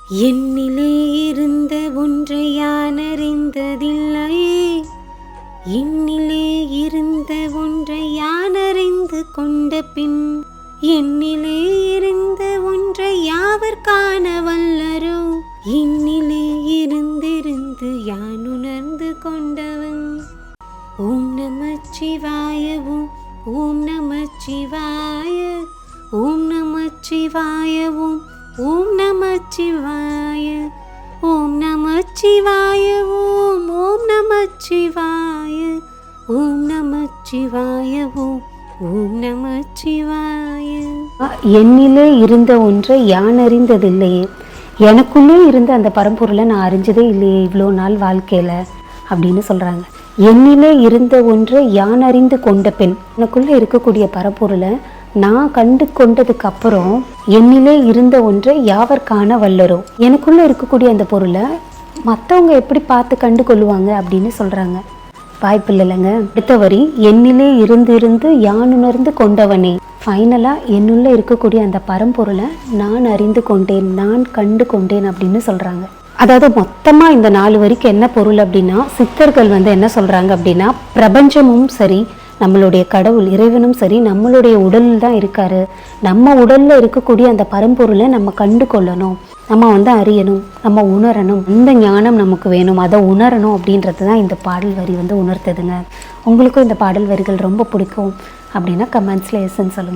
என்னிலே இருந்த ஒன்றை யான் அறிந்ததில்லையே, என்னிலே இருந்த ஒன்றை யான் அறிந்து கொண்ட பின், என்னிலே இருந்த ஒன்றை யாவர் காண வல்லரோ, என்னிலே இருந்திருந்து யான் உணர்ந்து கொண்டவன். ஓம் நமச்சிவாய, ஓம் நமச்சிவாய, ஓம் நமச்சிவாய, ஓம் நமச்சிவாய, ஓம் நமச்சிவாய, ஓம் நமச்சிவாய, ஓம் நமச்சிவாய, ஓம் நமச்சிவாய. என்னிலே இருந்த ஒன்றை யான் அறிந்ததில்லையே, எனக்குள்ளே இருந்த அந்த பரம்பொருளை நான் அறிஞ்சதே இல்லையே இவ்வளோ நாள் வாழ்க்கையில் அப்படின்னு சொல்கிறாங்க. என்னிலே இருந்த ஒன்றை யான் அறிந்து கொண்ட பெண், எனக்குள்ளே இருக்கக்கூடிய பரம்பொருளை நான் கண்டு கொண்டதுக்கு அப்புறம் என்னிலே இருந்த ஒன்றை யாவர் காண வல்லரோ, எனக்குள்ளே இருக்கக்கூடிய அந்த பொருளை மற்றவங்க எப்படி பார்த்து கண்டு கொள்ளுவாங்க அப்படின்னு சொல்கிறாங்க. வாய்ப்பு இல்லைங்க. அடுத்த வரி, என்னிலே இருந்து யான் உணர்ந்து கொண்டவனே. ஃபைனலாக என்னுள்ளே இருக்கக்கூடிய அந்த பரம்பொருளை நான் அறிந்து கொண்டேன், நான் கண்டு கொண்டேன் அப்படின்னு சொல்கிறாங்க. அதாவது மொத்தமாக இந்த 4 வரிக்கு என்ன பொருள் அப்படின்னா, சித்தர்கள் என்ன சொல்கிறாங்க அப்படின்னா, பிரபஞ்சமும் சரி, நம்மளுடைய கடவுள் இறைவனும் சரி, நம்மளுடைய உடலில் தான் இருக்காரு. நம்ம உடலில் இருக்கக்கூடிய அந்த பரம்பொருளை நம்ம கண்டு கொள்ளணும், நம்ம அறியணும், நம்ம உணரணும். அந்த ஞானம் நமக்கு வேணும், அதை உணரணும் அப்படின்றது தான் இந்த பாடல் வரி உணர்த்துதுங்க. உங்களுக்கும் இந்த பாடல் வரிகள் ரொம்ப பிடிக்கும் அப்படின்னா கமெண்ட்ஸில் எஸ்ன்னு சொல்லுங்கள்.